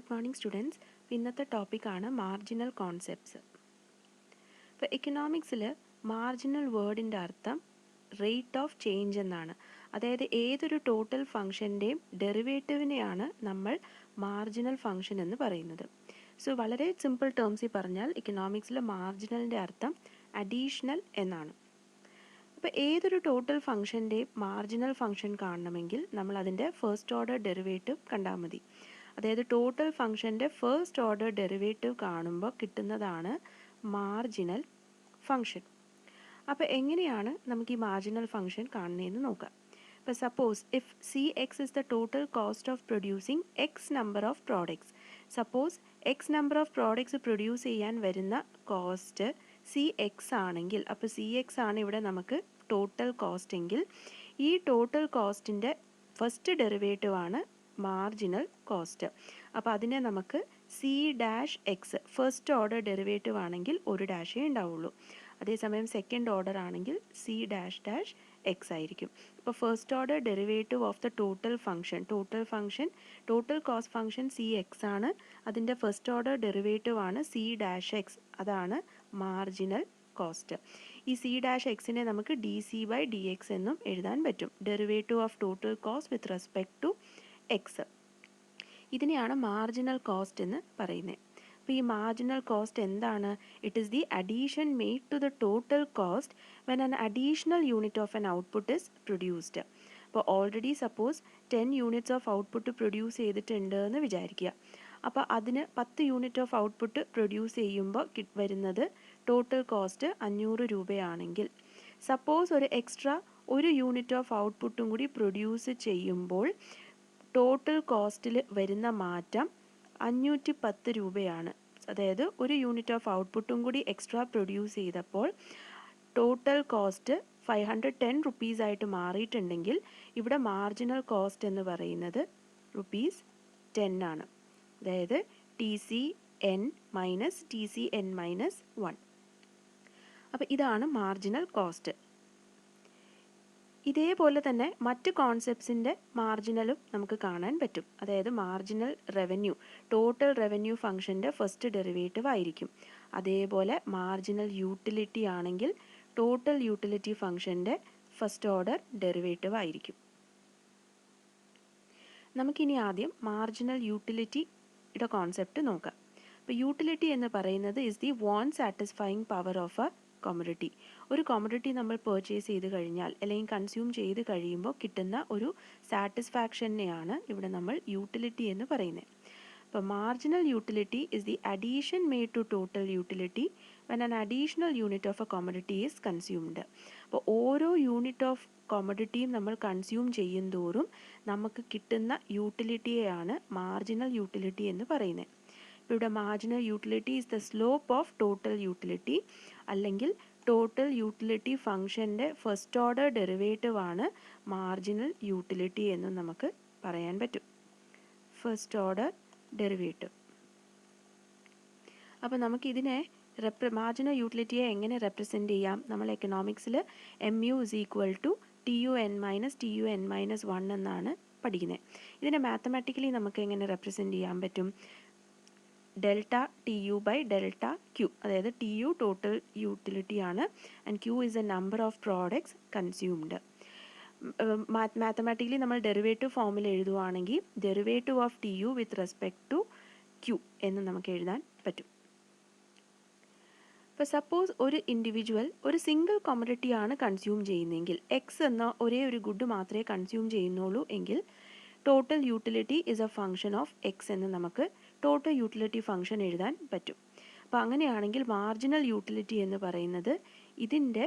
Good morning students. ഇന്നത്തെ ടോപ്പിക്കാണ് marginal concepts. ഇപ്പോൾ എക്കണോമിക്സിൽ മാർജിനൽ വേർഡിൻ്റെ അർത്ഥം റേറ്റ് ഓഫ് ചേഞ്ച് എന്നാണ്. അതായത് ഏതൊരു ടോട്ടൽ ഫംഗ്ഷൻ്റെയും ഡെറിവേറ്റീവിനെയാണ് നമ്മൾ മാർജിനൽ ഫംഗ്ഷൻ എന്ന് പറയുന്നത്. സോ വളരെ സിമ്പിൾ ടേംസിൽ പറഞ്ഞാൽ എക്കണോമിക്സിൽ മാർജിനലിൻ്റെ അർത്ഥം അഡീഷണൽ എന്നാണ്. അപ്പോൾ ഏതൊരു ടോട്ടൽ ഫംഗ്ഷൻ്റെയും മാർജിനൽ ഫംഗ്ഷൻ കാണണമെങ്കിൽ നമ്മൾ അതിൻ്റെ ഫസ്റ്റ് ഓർഡർ ഡെറിവേറ്റീവ് കണ്ടാൽ മതി. അതായത് ടോട്ടൽ ഫംഗ്ഷൻ്റെ ഫസ്റ്റ് ഓർഡർ ഡെറിവേറ്റീവ് കാണുമ്പോൾ കിട്ടുന്നതാണ് മാർജിനൽ ഫംഗ്ഷൻ. അപ്പോൾ എങ്ങനെയാണ് നമുക്ക് ഈ മാർജിനൽ ഫംഗ്ഷൻ കാണുന്നതെന്ന് നോക്കാം. ഇപ്പോൾ suppose if C X is the total cost of producing X number of products. Suppose X number of products produce ചെയ്യാൻ വരുന്ന കോസ്റ്റ് സി എക്സ് ആണെങ്കിൽ, അപ്പോൾ സി എക്സ് ആണ് ഇവിടെ നമുക്ക് ടോട്ടൽ കോസ്റ്റ് എങ്കിൽ, ഈ ടോട്ടൽ കോസ്റ്റിൻ്റെ ഫസ്റ്റ് ഡെറിവേറ്റീവ് ആണ് മാർജിനൽ കോസ്റ്റ്. അപ്പോൾ അതിനെ നമുക്ക് C dash X first order derivative ആണെങ്കിൽ ഒരു ഡാഷേ ഉണ്ടാവുള്ളൂ. അതേസമയം സെക്കൻഡ് ഓർഡർ ആണെങ്കിൽ സി ഡാഷ് ഡാഷ് എക്സ് ആയിരിക്കും. അപ്പോൾ first order derivative of the total cost function C X ആണ്. അതിൻ്റെ ഫസ്റ്റ് ഓർഡർ ഡെറിവേറ്റീവ് ആണ് സി ഡാഷ് എക്സ്. അതാണ് മാർജിനൽ കോസ്റ്റ്. ഈ സി ഡാഷ് എക്സിനെ നമുക്ക് D C by D X എന്നും എഴുതാൻ പറ്റും. Derivative of total cost with respect to x. ഇതിനെയാണ് മാർജിനൽ കോസ്റ്റ് എന്ന് പറയുന്നത്. അപ്പോൾ ഈ മാർജിനൽ കോസ്റ്റ് എന്താണ്? It is the addition made to the total cost when an additional unit of an output is produced. അപ്പോൾ already suppose 10 units of output produce ചെയ്തിട്ടുണ്ട് എന്ന് വിചാരിക്കുക. അപ്പോൾ അതിന് 10 യൂണിറ്റ് ഓഫ് ഔട്ട്പുട്ട് പ്രൊഡ്യൂസ് ചെയ്യുമ്പോൾ വരുന്നത് ടോട്ടൽ കോസ്റ്റ് 500 രൂപയാണെങ്കിൽ, സപ്പോസ് ഒരു extra 1 unit of ഔട്ട്പുട്ടും കൂടി പ്രൊഡ്യൂസ് ചെയ്യുമ്പോൾ ടോട്ടൽ കോസ്റ്റിൽ വരുന്ന മാറ്റം 510 രൂപയാണ്. അതായത് 1 യൂണിറ്റ് ഓഫ് ഔട്ട്പുട്ടും കൂടി എക്സ്ട്രാ പ്രൊഡ്യൂസ് ചെയ്തപ്പോൾ ടോട്ടൽ കോസ്റ്റ് 510 റുപ്പീസ് ആയിട്ട് മാറിയിട്ടുണ്ടെങ്കിൽ ഇവിടെ മാർജിനൽ കോസ്റ്റ് എന്ന് പറയുന്നത് ₹10 ആണ്. അതായത് TCN മൈനസ് TCN മൈനസ് 1. അപ്പോൾ ഇതാണ് മാർജിനൽ കോസ്റ്റ്. ഇതേപോലെ തന്നെ മറ്റ് കോൺസെപ്റ്റ്സിൻ്റെ മാർജിനലും നമുക്ക് കാണാൻ പറ്റും. അതായത് മാർജിനൽ റവന്യൂ ടോട്ടൽ റവന്യൂ ഫംഗ്ഷൻ്റെ ഫസ്റ്റ് ഡെറിവേറ്റീവ് ആയിരിക്കും. അതേപോലെ മാർജിനൽ യൂട്ടിലിറ്റി ആണെങ്കിൽ ടോട്ടൽ യൂട്ടിലിറ്റി ഫംഗ്ഷൻ്റെ ഫസ്റ്റ് ഓർഡർ ഡെറിവേറ്റീവ് ആയിരിക്കും. നമുക്കിനി ആദ്യം മാർജിനൽ യൂട്ടിലിറ്റിയുടെ കോൺസെപ്റ്റ് നോക്കാം. അപ്പോൾ യൂട്ടിലിറ്റി എന്ന് പറയുന്നത് is the want satisfying power of a commodity. ഒരു കോമഡിറ്റി നമ്മൾ പർച്ചേസ് ചെയ്ത് കഴിഞ്ഞാൽ അല്ലെങ്കിൽ കൺസ്യൂം ചെയ്ത് കഴിയുമ്പോൾ കിട്ടുന്ന ഒരു സാറ്റിസ്ഫാക്ഷനെയാണ് ഇവിടെ നമ്മൾ യൂട്ടിലിറ്റി എന്ന് പറയുന്നത്. അപ്പോൾ marginal utility is the addition made to total utility when an additional unit of a commodity is consumed. അപ്പോൾ ഓരോ യൂണിറ്റ് ഓഫ് കോമഡിറ്റിയും നമ്മൾ കൺസ്യൂം ചെയ്യുന്തോറും നമുക്ക് കിട്ടുന്ന യൂട്ടിലിറ്റിയെയാണ് മാർജിനൽ യൂട്ടിലിറ്റി എന്ന് പറയുന്നത്. ഇവിടെ marginal utility is the slope of total utility, അല്ലെങ്കിൽ total utility ഫംഗ്ഷൻ്റെ ഫസ്റ്റ് ഓർഡർ ഡെറിവേറ്റീവ് ആണ് മാർജിനൽ യൂട്ടിലിറ്റി എന്നും നമുക്ക് പറയാൻ പറ്റും. First order derivative. അപ്പോൾ നമുക്കിതിനെ മാർജിനൽ യൂട്ടിലിറ്റിയെ എങ്ങനെ റെപ്രസെൻറ്റ് ചെയ്യാം? നമ്മൾ എക്കണോമിക്സിൽ MU is equal to TUN minus TUN minus 1 എന്നാണ് പഠിക്കുന്നത്. ഇതിനെ മാത്തമാറ്റിക്കലി നമുക്ക് എങ്ങനെ റെപ്രസെൻറ്റ് ചെയ്യാൻ പറ്റും? Delta TU by delta Q. അതായത് TU ടോട്ടൽ യൂട്ടിലിറ്റി ആണ് and Q is a number of products consumed. Mathematically നമ്മൾ ഡെറിവേറ്റീവ് ഫോമിൽ എഴുതുവാണെങ്കിൽ derivative of TU with respect to Q എന്ന് നമുക്ക് എഴുതാൻ പറ്റും. ഇപ്പോൾ സപ്പോസ് ഒരു ഇൻഡിവിജ്വൽ ഒരു സിംഗിൾ കോമഡിറ്റിയാണ് കൺസ്യൂം ചെയ്യുന്നതെങ്കിൽ, എക്സ് എന്ന ഒരേ ഒരു ഗുഡ് മാത്രമേ കൺസ്യൂം ചെയ്യുന്നുള്ളൂ എങ്കിൽ total utility is A function of X എന്ന് നമുക്ക് ടോട്ടൽ യൂട്ടിലിറ്റി ഫംഗ്ഷൻ എഴുതാൻ പറ്റും. അപ്പോൾ അങ്ങനെയാണെങ്കിൽ മാർജിനൽ യൂട്ടിലിറ്റി എന്ന് പറയുന്നത് ഇതിൻ്റെ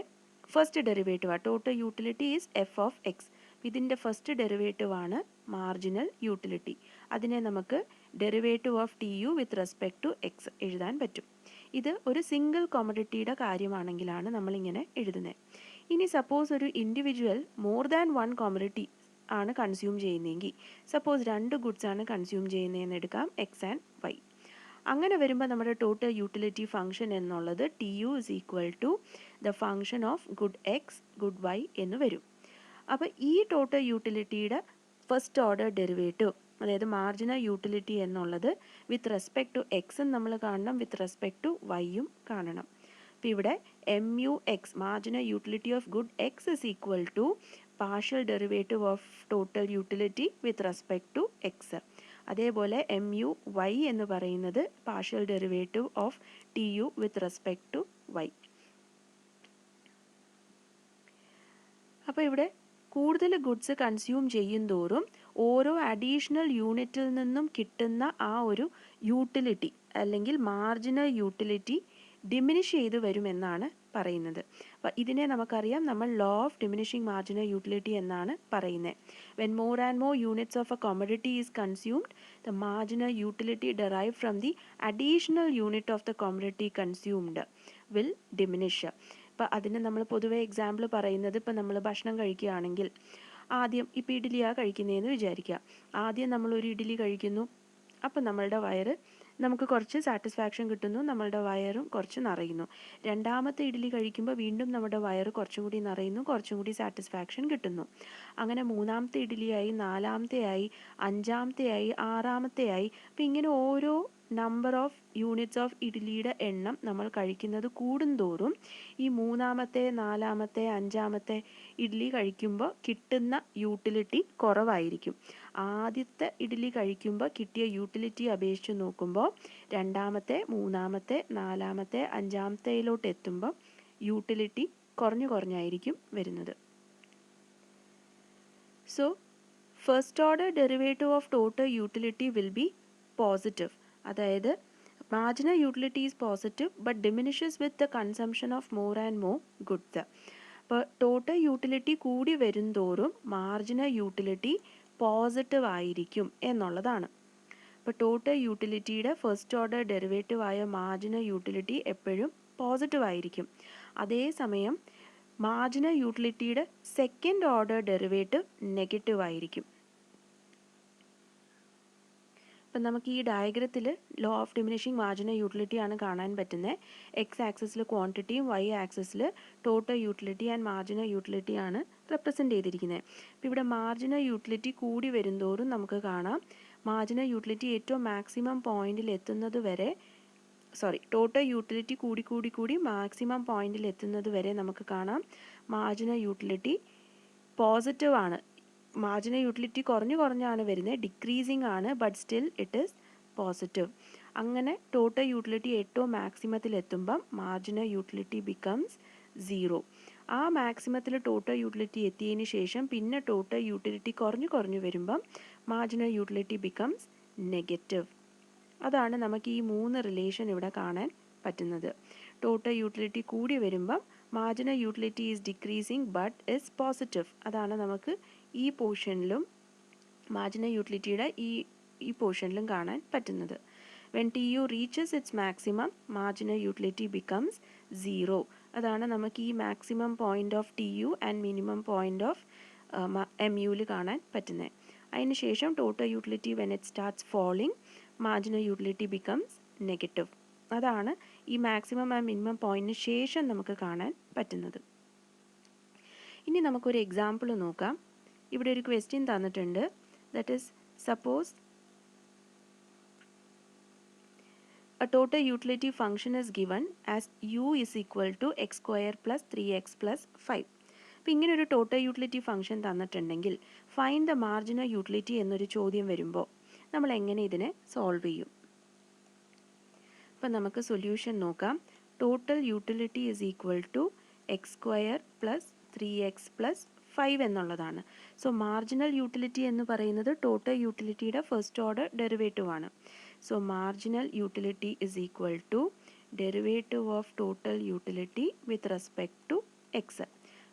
ഫസ്റ്റ് ഡെറിവേറ്റീവ് ആണ്. Total utility is F of X. ഇതിൻ്റെ ഫസ്റ്റ് ഡെറിവേറ്റീവ് ആണ് മാർജിനൽ യൂട്ടിലിറ്റി. അതിനെ നമുക്ക് derivative of TU with respect to X എഴുതാൻ പറ്റും. ഇത് ഒരു സിംഗിൾ കോമഡിറ്റിയുടെ കാര്യമാണെങ്കിലാണ് നമ്മളിങ്ങനെ എഴുതുന്നത്. ഇനി സപ്പോസ് ഒരു ഇൻഡിവിജ്വൽ മോർ ദാൻ 1 കോമഡിറ്റി ആണ് കൺസ്യൂം ചെയ്യുന്നതെങ്കിൽ, സപ്പോസ് 2 ഗുഡ്സ് ആണ് കൺസ്യൂം ചെയ്യുന്നതെന്ന് എടുക്കാം, എക്സ് ആൻഡ് വൈ. അങ്ങനെ വരുമ്പോൾ നമ്മുടെ ടോട്ടൽ യൂട്ടിലിറ്റി ഫംഗ്ഷൻ എന്നുള്ളത് TU is equal to the function of good X good Y എന്ന് വരും. അപ്പോൾ ഈ ടോട്ടൽ യൂട്ടിലിറ്റിയുടെ ഫസ്റ്റ് ഓർഡർ ഡെറിവേറ്റീവ് അതായത് മാർജിനൽ യൂട്ടിലിറ്റി എന്നുള്ളത് വിത്ത് റെസ്പെക്ട് ടു എക്സും നമ്മൾ കാണണം, വിത്ത് റെസ്പെക്ട് ടു വൈയും കാണണം. അപ്പോൾ ഇവിടെ MUX marginal utility of good X is equal to partial derivative of total utility with respect to X. അതേപോലെ MUY എന്ന് പറയുന്നത് partial derivative of TU with respect to Y. അപ്പോൾ ഇവിടെ കൂടുതൽ ഗുഡ്സ് കൺസ്യൂം ചെയ്യും തോറും ഓരോ അഡീഷണൽ യൂണിറ്റിൽ നിന്നും കിട്ടുന്ന ആ ഒരു യൂട്ടിലിറ്റി അല്ലെങ്കിൽ മാർജിനൽ യൂട്ടിലിറ്റി ഡിമിനിഷ് ചെയ്ത് വരുമെന്നാണ് പറയുന്നത്. അപ്പോൾ ഇതിനെ നമുക്കറിയാം, നമ്മൾ law of diminishing marginal utility എന്നാണ് പറയുന്നത്. When more and more units of A commodity is consumed, the marginal utility derived from the additional unit of the commodity consumed will diminish. അപ്പോൾ അതിന് നമ്മൾ പൊതുവെ എക്സാമ്പിൾ പറയുന്നത്, ഇപ്പോൾ നമ്മൾ ഭക്ഷണം കഴിക്കുകയാണെങ്കിൽ ആദ്യം ഇപ്പോൾ ഇഡ്ഡലിയാണ് കഴിക്കുന്നതെന്ന് വിചാരിക്കുക. ആദ്യം നമ്മളൊരു ഇഡ്ഡലി കഴിക്കുന്നു, അപ്പം നമ്മളുടെ വയറ് നമുക്ക് കുറച്ച് സാറ്റിസ്ഫാക്ഷൻ കിട്ടുന്നു, നമ്മളുടെ വയറും കുറച്ച് നിറയുന്നു. രണ്ടാമത്തെ ഇഡ്ഡലി കഴിക്കുമ്പോൾ വീണ്ടും നമ്മുടെ വയറ് കുറച്ചും കൂടി നിറയുന്നു, കുറച്ചും കൂടി സാറ്റിസ്ഫാക്ഷൻ കിട്ടുന്നു. അങ്ങനെ മൂന്നാമത്തെ ഇഡ്ഡലിയായി, നാലാമത്തെയായി, അഞ്ചാമത്തെയായി, ആറാമത്തെയായി. അപ്പോൾ ഇങ്ങനെ ഓരോ നമ്പർ ഓഫ് യൂണിറ്റ്സ് ഓഫ് ഇഡ്ഡലിയുടെ എണ്ണം നമ്മൾ കഴിക്കുന്നത് കൂടുന്തോറും ഈ മൂന്നാമത്തെ, നാലാമത്തെ, അഞ്ചാമത്തെ ഇഡ്ഡലി കഴിക്കുമ്പോൾ കിട്ടുന്ന യൂട്ടിലിറ്റി കുറവായിരിക്കും. ആദ്യത്തെ ഇഡ്ഡലി കഴിക്കുമ്പോൾ കിട്ടിയ യൂട്ടിലിറ്റി അപേക്ഷിച്ച് നോക്കുമ്പോൾ രണ്ടാമത്തെ, മൂന്നാമത്തെ, നാലാമത്തെ, അഞ്ചാമത്തേലോട്ട് എത്തുമ്പോൾ യൂട്ടിലിറ്റി കുറഞ്ഞായിരിക്കും വരുന്നത്. So first order derivative of total utility will be positive. അതായത് marginal utility is positive but diminishes with the consumption of more and more goods. അപ്പോൾ ടോട്ടൽ യൂട്ടിലിറ്റി കൂടി വരുംതോറും മാർജിനൽ യൂട്ടിലിറ്റി പോസിറ്റീവ് ആയിരിക്കും എന്നുള്ളതാണ്. അപ്പോൾ ടോട്ടൽ യൂട്ടിലിറ്റിയുടെ ഫസ്റ്റ് ഓർഡർ ഡെറിവേറ്റീവ് ആയ marginal utility എപ്പോഴും പോസിറ്റീവ് ആയിരിക്കും. അതേസമയം മാർജിനൽ യൂട്ടിലിറ്റിയുടെ സെക്കൻഡ് ഓർഡർ ഡെറിവേറ്റീവ് നെഗറ്റീവ് ആയിരിക്കും. അപ്പം നമുക്ക് ഈ ഡയഗ്രത്തിൽ law of diminishing marginal utility ആണ് കാണാൻ പറ്റുന്നത്. എക്സ് ആക്സിസിൽ ക്വാണ്ടിറ്റിയും വൈ ആക്സിസിൽ total utility and marginal utility ആണ് റെപ്രസെൻറ്റ് ചെയ്തിരിക്കുന്നത്. അപ്പോൾ ഇവിടെ മാർജിനൽ യൂട്ടിലിറ്റി കൂടി വരുന്തോറും നമുക്ക് കാണാം മാർജിനൽ യൂട്ടിലിറ്റി ഏറ്റവും മാക്സിമം പോയിന്റിൽ എത്തുന്നത് വരെ ടോട്ടൽ യൂട്ടിലിറ്റി കൂടി മാക്സിമം പോയിന്റിൽ എത്തുന്നത് വരെ നമുക്ക് കാണാം മാർജിനൽ യൂട്ടിലിറ്റി പോസിറ്റീവ് ആണ്. മാർജിനൽ യൂട്ടിലിറ്റി കുറഞ്ഞാണ് വരുന്നത്, ഡിക്രീസിങ് ആണ്, but still it is positive. അങ്ങനെ ടോട്ടൽ യൂട്ടിലിറ്റി ഏറ്റവും മാക്സിമത്തിൽ എത്തുമ്പം മാർജിനൽ യൂട്ടിലിറ്റി ബിക്കംസ് 0. ആ മാക്സിമത്തിൽ ടോട്ടൽ യൂട്ടിലിറ്റി എത്തിയതിന് ശേഷം പിന്നെ ടോട്ടൽ യൂട്ടിലിറ്റി കുറഞ്ഞു വരുമ്പം മാർജിനൽ യൂട്ടിലിറ്റി ബിക്കംസ് നെഗറ്റീവ്. അതാണ് നമുക്ക് ഈ 3 റിലേഷൻ ഇവിടെ കാണാൻ പറ്റുന്നത്. ടോട്ടൽ യൂട്ടിലിറ്റി കൂടി വരുമ്പം marginal utility is decreasing but is positive. അതാണ് നമുക്ക് ഈ പോർഷനിലും മാർജിനൽ യൂട്ടിലിറ്റിയുടെ ഈ പോർഷനിലും കാണാൻ പറ്റുന്നത്. When TU reaches its maximum marginal utility becomes 0. അതാണ് നമുക്ക് ഈ maximum point of TU and minimum point of MUയിൽ കാണാൻ പറ്റുന്നത്. അതിനുശേഷം total utility when it starts falling marginal utility becomes negative. അതാണ് ഈ മാക്സിമം ആൻഡ് മിനിമം പോയിന്റിന് ശേഷം നമുക്ക് കാണാൻ പറ്റുന്നത്. ഇനി നമുക്കൊരു എക്സാമ്പിൾ നോക്കാം. ഇവിടെ ഒരു ക്വസ്റ്റ്യൻ തന്നിട്ടുണ്ട്. That is suppose a total utility function is given as u is equal to x square plus 3x plus 5. അപ്പോൾ ഇങ്ങനെ ഒരു ടോട്ടൽ യൂട്ടിലിറ്റി ഫംഗ്ഷൻ തന്നിട്ടുണ്ടെങ്കിൽ ഫൈൻഡ് ദ മാർജിനൽ യൂട്ടിലിറ്റി എന്നൊരു ചോദ്യം വരുമ്പോൾ നമ്മൾ എങ്ങനെ ഇതിനെ സോൾവ് ചെയ്യും? അപ്പം നമുക്ക് സൊല്യൂഷൻ നോക്കാം. Total utility is equal to X square plus 3x plus 5 എന്നുള്ളതാണ്. സോ മാർജിനൽ യൂട്ടിലിറ്റി എന്ന് പറയുന്നത് ടോട്ടൽ യൂട്ടിലിറ്റിയുടെ ഫസ്റ്റ് ഓർഡർ ഡെറിവേറ്റീവ് ആണ്. So marginal utility is equal to derivative of total utility with respect to X.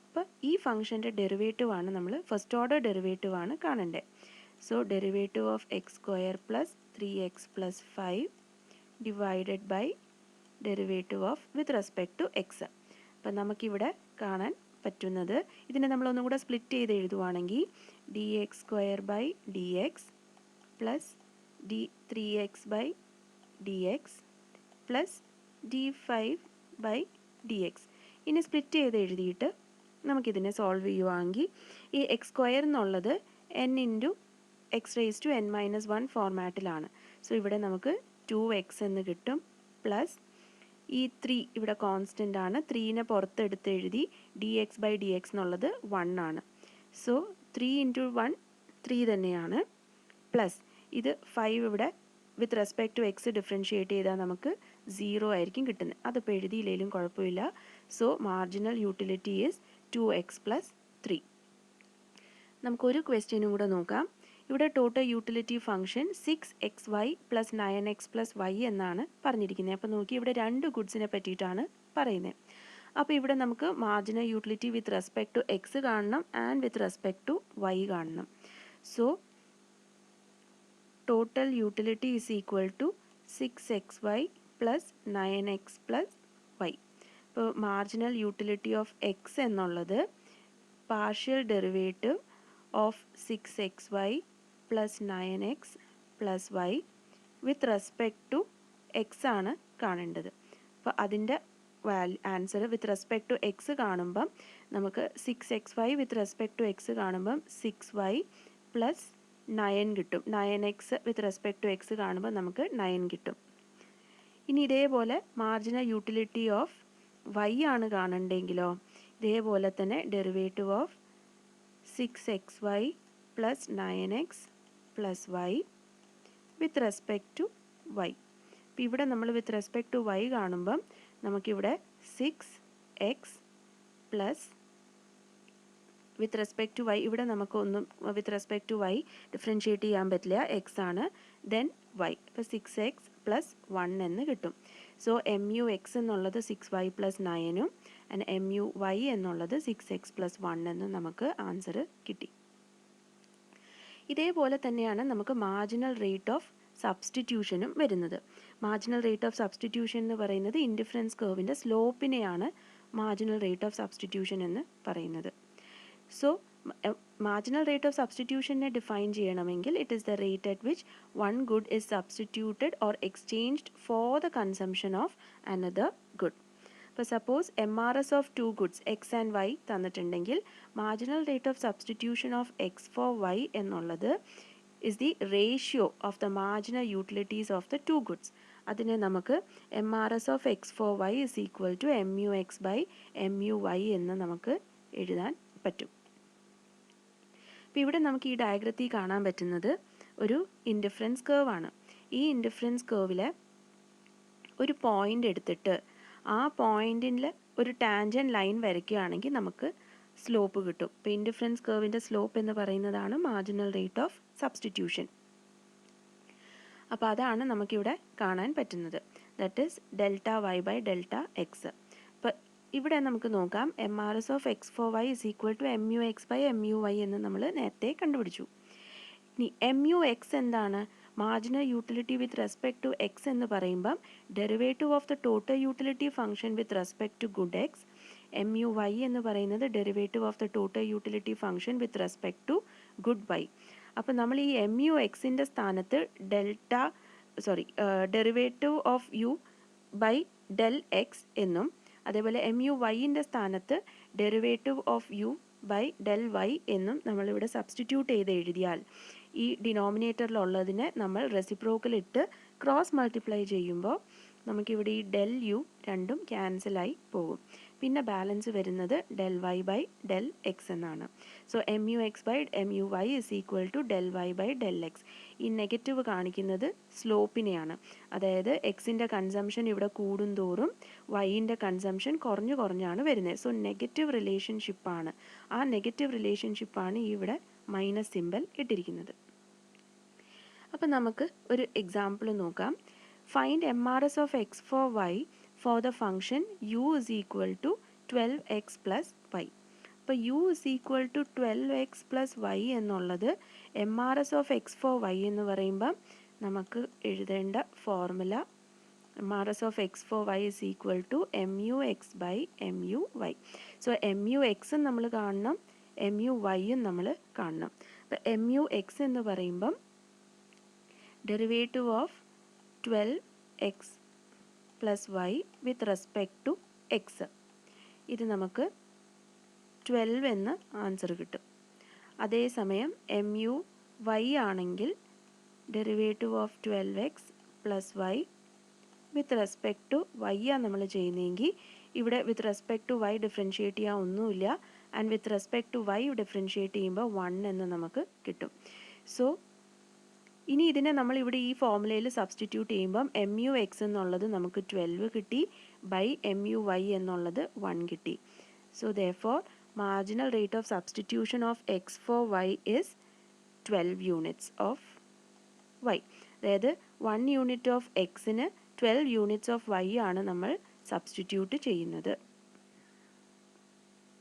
അപ്പോൾ ഈ ഫംഗ്ഷൻ്റെ derivative ആണ് നമ്മൾ first order derivative ആണ് കാണേണ്ടത്. So derivative of x square plus 3x plus 5 divided by derivative of with respect to x. അപ്പം നമുക്കിവിടെ കാണാൻ പറ്റുന്നത് ഇതിനെ നമ്മളൊന്നും കൂടെ സ്പ്ലിറ്റ് ചെയ്ത് എഴുതുവാണെങ്കിൽ dx square by dx plus d3x by dx plus d5 by dx. ഇനി സ്പ്ലിറ്റ് ചെയ്ത് എഴുതിയിട്ട് നമുക്കിതിനെ സോൾവ് ചെയ്യുവാണെങ്കിൽ ഈ എക്സ് സ്ക്വയർ എന്നുള്ളത് n into x raise to n minus 1 ഫോർമാറ്റിലാണ്. സോ ഇവിടെ നമുക്ക് 2x എന്ന് കിട്ടും, പ്ലസ് ഈ 3 ഇവിടെ കോൺസ്റ്റൻ്റ് ആണ്, 3നെ പുറത്തെടുത്ത് എഴുതി dx/dx എന്നുള്ളത് 1 ആണ്. സോ 3 × 1 3 തന്നെയാണ്, പ്ലസ് ഇത് 5 ഇവിടെ with respect to X differentiate ചെയ്താൽ നമുക്ക് 0 ആയിരിക്കും കിട്ടുന്നത്. അതിപ്പോൾ എഴുതിയില്ലെങ്കിലും കുഴപ്പമില്ല. So marginal utility is 2x + 3. നമുക്കൊരു ക്വസ്റ്റ്യനും കൂടെ നോക്കാം. ഇവിടെ total utility function 6xy + 9x + y എന്നാണ് പറഞ്ഞിരിക്കുന്നത്. അപ്പോൾ നോക്കി ഇവിടെ 2 ഗുഡ്സിനെ പറ്റിയിട്ടാണ് പറയുന്നത്. അപ്പോൾ ഇവിടെ നമുക്ക് marginal utility with respect to x കാണണം and with respect to y കാണണം. So total utility is equal to 6xy + 9x + y. ഇപ്പോൾ മാർജിനൽ യൂട്ടിലിറ്റി ഓഫ് എക്സ് എന്നുള്ളത് partial derivative of 6xy + 9x + y with respect to x ആണ് കാണേണ്ടത്. അപ്പോൾ അതിൻ്റെ answer with respect to x കാണുമ്പം നമുക്ക് 6xy with respect to x കാണുമ്പം 6y + 9 കിട്ടും. 9x with respect to X കാണുമ്പോൾ നമുക്ക് 9 കിട്ടും. ഇനി ഇതേപോലെ മാർജിനൽ യൂട്ടിലിറ്റി ഓഫ് y ആണ് കാണണ്ടെങ്കിലോ ഇതേപോലെ തന്നെ derivative of 6xy + 9x + y with respect to y. അപ്പോൾ ഇവിടെ നമ്മൾ വിത്ത് റെസ്പെക്ട് ടു y കാണുമ്പം നമുക്കിവിടെ 6x plus with respect to y, ഇവിടെ നമുക്കൊന്നും with respect to y differentiate ചെയ്യാൻ പറ്റില്ല, x ആണ്, ദെൻ y. അപ്പോൾ 6x + 1 എന്ന് കിട്ടും. സോ MUX എന്നുള്ളത് 6y + 9ഉം ആൻഡ് MUY എന്നുള്ളത് 6x + 1 എന്നും നമുക്ക് ആൻസർ കിട്ടി. ഇതേപോലെ തന്നെയാണ് നമുക്ക് മാർജിനൽ റേറ്റ് ഓഫ് സബ്സ്റ്റിറ്റ്യൂഷനും വരുന്നത്. മാർജിനൽ റേറ്റ് ഓഫ് സബ്സ്റ്റിറ്റ്യൂഷൻ എന്ന് പറയുന്നത് ഇൻഡിഫറൻസ് കർവിൻ്റെ സ്ലോപ്പിനെയാണ് മാർജിനൽ റേറ്റ് ഓഫ് സബ്സ്റ്റിറ്റ്യൂഷൻ എന്ന് പറയുന്നത്. സോ മാർജിനൽ റേറ്റ് ഓഫ് സബ്സ്റ്റിറ്റ്യൂഷനെ ഡിഫൈൻ ചെയ്യണമെങ്കിൽ it is the rate at which one good is substituted or exchanged for the consumption of another good. ഇപ്പോൾ suppose MRS of 2 goods x and y തന്നിട്ടുണ്ടെങ്കിൽ marginal rate of substitution of X for y എന്നുള്ളത് is the ratio of the marginal utilities of the 2 goods. അതിനെ നമുക്ക് MRS of X for Y is equal to MUX/MUY എന്ന് നമുക്ക് എഴുതാൻ പറ്റും. അപ്പോൾ ഇവിടെ നമുക്ക് ഈ ഡയഗ്രത്തിൽ കാണാൻ പറ്റുന്നത് ഒരു ഇൻഡിഫറൻസ് കർവ് ആണ്. ഈ ഇൻഡിഫറൻസ് കർവിൽ ഒരു പോയിൻ്റ് എടുത്തിട്ട് ആ പോയിന്റിൽ ഒരു ടാൻജൻറ്റ് ലൈൻ വരയ്ക്കുകയാണെങ്കിൽ നമുക്ക് സ്ലോപ്പ് കിട്ടും. ഇപ്പോൾ ഇൻഡിഫറൻസ് കർവിൻ്റെ സ്ലോപ്പ് എന്ന് പറയുന്നതാണ് മാർജിനൽ റേറ്റ് ഓഫ് സബ്സ്റ്റിറ്റ്യൂഷൻ. അപ്പോൾ അതാണ് നമുക്കിവിടെ കാണാൻ പറ്റുന്നത്. That is Δy/Δx. അപ്പോൾ ഇവിടെ നമുക്ക് നോക്കാം MRS of X for Y is equal to MUX/MUY എന്ന് നമ്മൾ നേരത്തെ കണ്ടുപിടിച്ചു. ഇനി MUX എന്താണ്? Marginal utility with respect to X എന്ന് പറയുമ്പം derivative of the total utility function with respect to good X. MUY എന്ന് പറയുന്നത് derivative of the total utility function with respect to good Y. അപ്പോൾ നമ്മൾ ഈ MUXൻ്റെ സ്ഥാനത്ത് ഡെറിവേറ്റീവ് ഓഫ് U/Δx എന്നും അതേപോലെ MUYൻ്റെ സ്ഥാനത്ത് ഡെറിവേറ്റീവ് ഓഫ് U/Δy എന്നും നമ്മളിവിടെ സബ്സ്റ്റിറ്റ്യൂട്ട് ചെയ്ത് എഴുതിയാൽ ഈ ഡിനോമിനേറ്ററിലുള്ളതിനെ നമ്മൾ റെസിപ്രോക്കൽ ഇട്ട് ക്രോസ് മൾട്ടിപ്ലൈ ചെയ്യുമ്പോൾ നമുക്കിവിടെ ഈ ΔU രണ്ടും ക്യാൻസലായി പോകും. പിന്നെ ബാലൻസ് വരുന്നത് Δy/Δx എന്നാണ്. So MUX/MUY is equal to Δy/Δx. ഈ നെഗറ്റീവ് കാണിക്കുന്നത് സ്ലോപ്പിനെയാണ്. അതായത് എക്സിൻ്റെ കൺസംഷൻ ഇവിടെ കൂടുന്തോറും വൈൻ്റെ കൺസംഷൻ കുറഞ്ഞാണ് വരുന്നത്. സോ നെഗറ്റീവ് റിലേഷൻഷിപ്പാണ്. ആ നെഗറ്റീവ് റിലേഷൻഷിപ്പാണ് ഇവിടെ മൈനസ് സിമ്പൽ ഇട്ടിരിക്കുന്നത്. അപ്പോൾ നമുക്ക് ഒരു എക്സാമ്പിൾ നോക്കാം. Find MRS of X for Y for the function u is equal to 12x + y. അപ്പോൾ u is equal to 12x + y എന്നുള്ളത് MRS of X for Y എന്ന് പറയുമ്പം നമുക്ക് എഴുതേണ്ട formula MRS of X for Y is equal to MUX/MUY. So MUX നമ്മൾ കാണണം, MUYയും നമ്മൾ കാണണം. അപ്പോൾ MUX എന്ന് പറയുമ്പം derivative of 12x + y with respect to X. ഇത് നമുക്ക് 12 എന്ന് ആൻസർ കിട്ടും. അതേസമയം y ആണെങ്കിൽ derivative of 12x plus Y with respect to y ആണ് നമ്മൾ ചെയ്യുന്നതെങ്കിൽ ഇവിടെ with respect to y differentiate ചെയ്യാൻ ഒന്നുമില്ല. And with respect to y differentiate ചെയ്യുമ്പോൾ 1 എന്ന് നമുക്ക് കിട്ടും. സോ ഇനി ഇതിനെ നമ്മൾ ഇവിടെ ഈ ഫോർമുലയിൽ സബ്സ്റ്റിറ്റ്യൂട്ട് ചെയ്യുമ്പം mu(x) എന്നുള്ളത് നമുക്ക് 12 കിട്ടി, ബൈ mu(y) എന്നുള്ളത് 1 കിട്ടി. So therefore marginal rate of substitution of x for y is 12 units of y. അതായത് 1 യൂണിറ്റ് ഓഫ് എക്സിന് 12 യൂണിറ്റ്സ് ഓഫ് y ആണ് നമ്മൾ സബ്സ്റ്റിറ്റ്യൂട്ട് ചെയ്യുന്നത്.